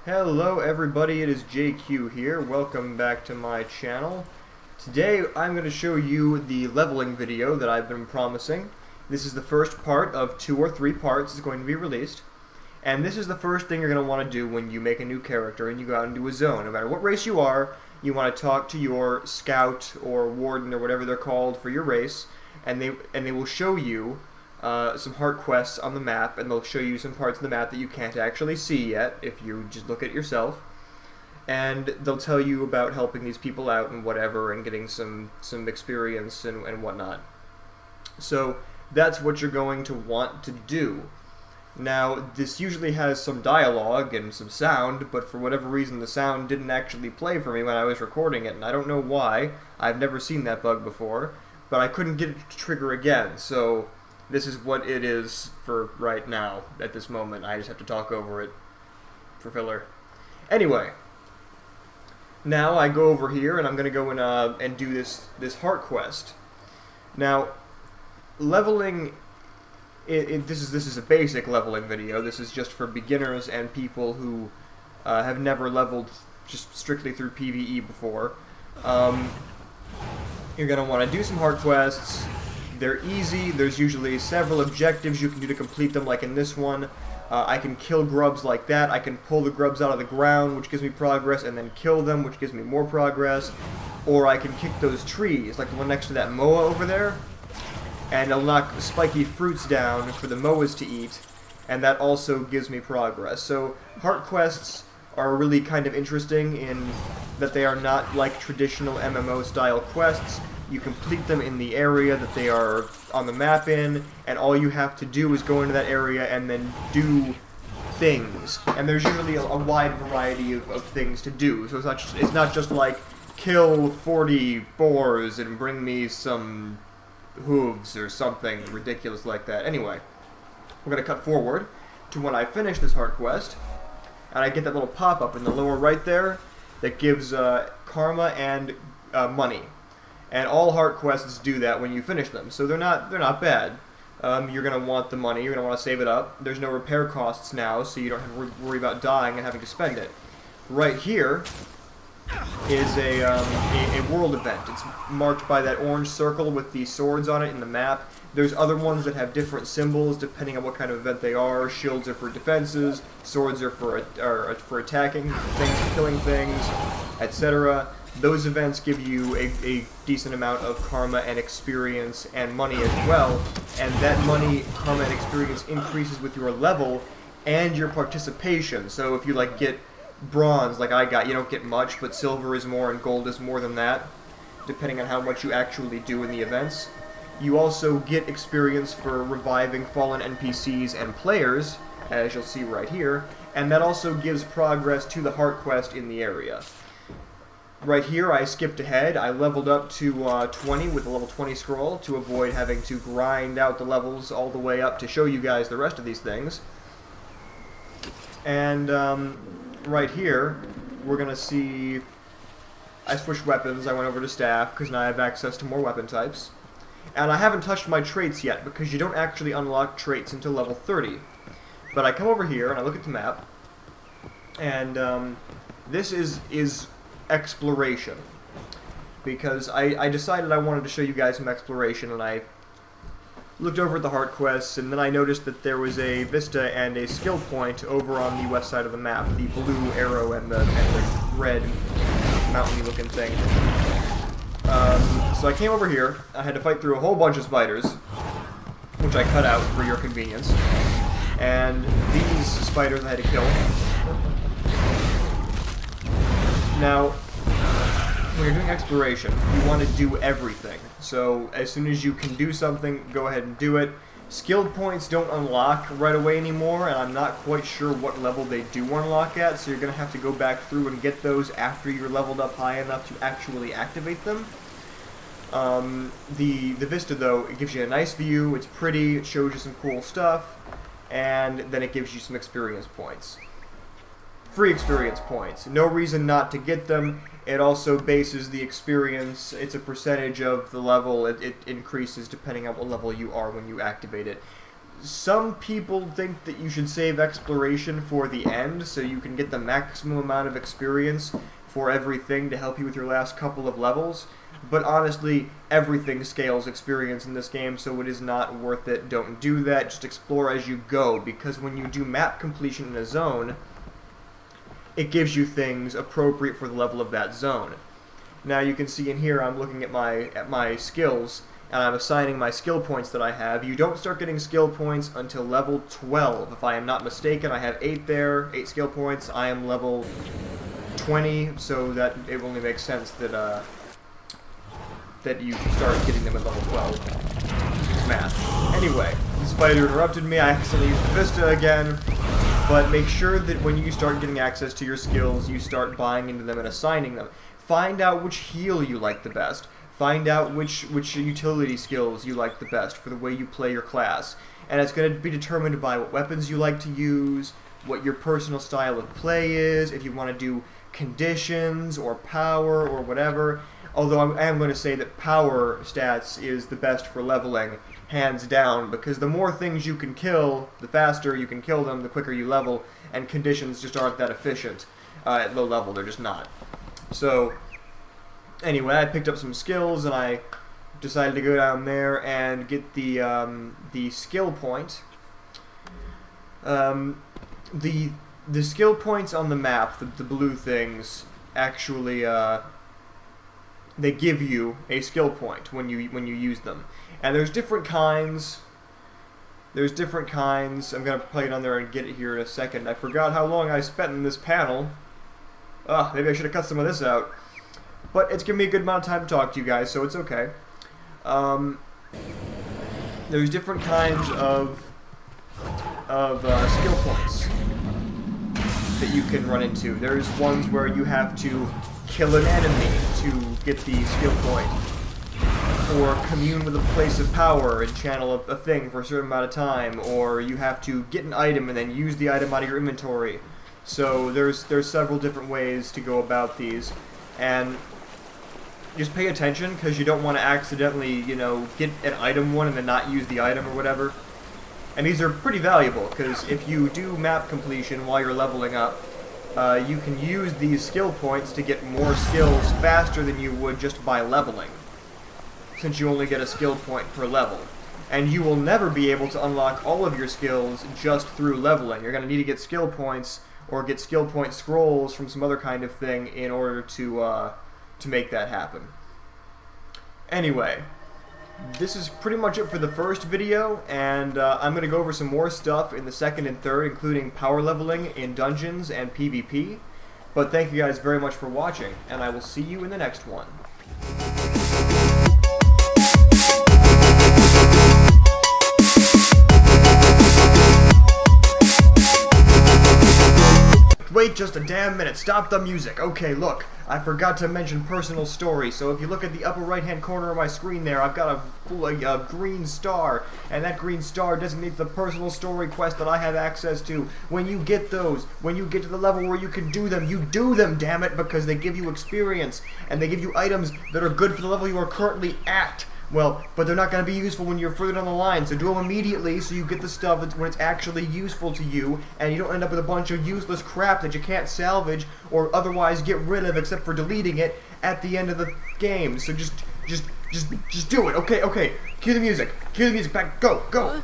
Hello everybody, it is JQ here. Welcome back to my channel. Today I'm going to show you the leveling video that I've been promising. This is the first part of 2 or 3 parts that's going to be released. And this is the first thing you're going to want to do when you make a new character and you go out into a zone. No matter what race you are, you want to talk to your scout or warden or whatever they're called for your race, and they will show you some heart quests on the map, and they'll show you some parts of the map that you can't actually see yet if you just look at it yourself. And they'll tell you about helping these people out and whatever, and getting some experience and whatnot. So that's what you're going to want to do. Now, this usually has some dialogue and some sound, but for whatever reason the sound didn't actually play for me when I was recording it, and I don't know why. I've never seen that bug before, but I couldn't get it to trigger again, so this is what it is for right now, at this moment. I just have to talk over it for filler. Anyway, now I go over here and I'm going to go and do this heart quest. Now, leveling, this is a basic leveling video. This is just for beginners and people who have never leveled just strictly through PvE before. You're going to want to do some heart quests. They're easy. There's usually several objectives you can do to complete them, like in this one. I can kill grubs like that. I can pull the grubs out of the ground, which gives me progress, and then kill them, which gives me more progress. Or I can kick those trees, like the one next to that moa over there, and it'll knock spiky fruits down for the moas to eat, and that also gives me progress. So heart quests are really kind of interesting in that they are not like traditional MMO-style quests. You complete them in the area that they are on the map in, and all you have to do is go into that area and then do things. And there's usually a wide variety of things to do. So it's not just like kill 40 boars and bring me some hooves or something ridiculous like that. Anyway, we're going to cut forward to when I finish this heart quest, and I get that little pop-up in the lower right there that gives karma and money. And all heart quests do that when you finish them, so they're not bad. You're going to want the money, you're going to want to save it up. There's no repair costs now, so you don't have to worry about dying and having to spend it. Right here is a world event. It's marked by that orange circle with the swords on it in the map. There's other ones that have different symbols depending on what kind of event they are. Shields are for defenses, swords are for attacking things, killing things, etc. Those events give you a decent amount of karma and experience and money as well, and that money, karma, and experience increases with your level and your participation. So if you get bronze like I got, you don't get much, but silver is more and gold is more than that, depending on how much you actually do in the events. You also get experience for reviving fallen NPCs and players, as you'll see right here, and that also gives progress to the heart quest in the area. Right here, I skipped ahead. I leveled up to 20 with a level 20 scroll to avoid having to grind out the levels all the way up to show you guys the rest of these things. And right here, we're going to see I switched weapons. I went over to staff because now I have access to more weapon types. And I haven't touched my traits yet because you don't actually unlock traits until level 30. But I come over here and I look at the map, and this is exploration, because I decided I wanted to show you guys some exploration, and I looked over at the heart quests, and then I noticed that there was a vista and a skill point over on the west side of the map, the blue arrow and the red mountainy looking thing. So I came over here. I had to fight through a whole bunch of spiders, which I cut out for your convenience, and these spiders I had to kill. Now, when you're doing exploration, you want to do everything. So as soon as you can do something, go ahead and do it. Skilled points don't unlock right away anymore, and I'm not quite sure what level they do unlock at, so you're going to have to go back through and get those after you're leveled up high enough to actually activate them. The Vista, though, it gives you a nice view, it's pretty, it shows you some cool stuff, and then it gives you some experience points. Free experience points. No reason not to get them. It also bases the experience. It's a percentage of the level. It increases depending on what level you are when you activate it. some people think that you should save exploration for the end so you can get the maximum amount of experience for everything to help you with your last couple of levels. But honestly, everything scales experience in this game, so it is not worth it. Don't do that. Just explore as you go, because when you do map completion in a zone, it gives you things appropriate for the level of that zone. Now you can see in here I'm looking at my skills, and I'm assigning my skill points that I have. You don't start getting skill points until level 12. If I am not mistaken, I have 8 there, 8 skill points. I am level 20, so that it only makes sense that that you start getting them at level 12. It's math. Anyway, the spider interrupted me. I accidentally used the Vista again. But make sure that when you start getting access to your skills, you start buying into them and assigning them. Find out which heal you like the best. Find out which utility skills you like the best for the way you play your class. And it's going to be determined by what weapons you like to use, what your personal style of play is, if you want to do conditions or power or whatever. Although I am going to say that power stats is the best for leveling, hands down, because the more things you can kill, the faster you can kill them, the quicker you level, and conditions just aren't that efficient at low level. They're just not. So, anyway, I picked up some skills, and I decided to go down there and get the skill point. The skill points on the map, the blue things, actually they give you a skill point when you use them. And there's different kinds. There's different kinds. I'm gonna play it on there and get it here in a second. I forgot how long I spent in this panel. Maybe I should have cut some of this out. But it's giving me a good amount of time to talk to you guys, so it's okay. There's different kinds of skill points that you can run into. There's ones where you have to kill an enemy to get the skill point, or commune with a place of power and channel a thing for a certain amount of time, or you have to get an item and then use the item out of your inventory. So there's several different ways to go about these, and just pay attention, because you don't want to accidentally, get an item one and then not use the item or whatever. And these are pretty valuable, because if you do map completion while you're leveling up, you can use these skill points to get more skills faster than you would just by leveling, since you only get a skill point per level. And you will never be able to unlock all of your skills just through leveling. You're going to need to get skill points, or get skill point scrolls from some other kind of thing in order to make that happen. Anyway, this is pretty much it for the first video, and I'm going to go over some more stuff in the second and third, including power leveling in dungeons and PvP. But thank you guys very much for watching, and I will see you in the next one. Wait just a damn minute, stop the music. Okay, look, I forgot to mention personal story, so if you look at the upper right hand corner of my screen there, I've got a green star, and that green star designates the personal story quest that I have access to. When you get those, when you get to the level where you can do them, you do them, damn it, because they give you experience, and they give you items that are good for the level you are currently at. Well, but they're not going to be useful when you're further down the line, so do them immediately so you get the stuff when it's actually useful to you, and you don't end up with a bunch of useless crap that you can't salvage or otherwise get rid of except for deleting it at the end of the game. So just do it, okay? Cue the music. Cue the music back. Go.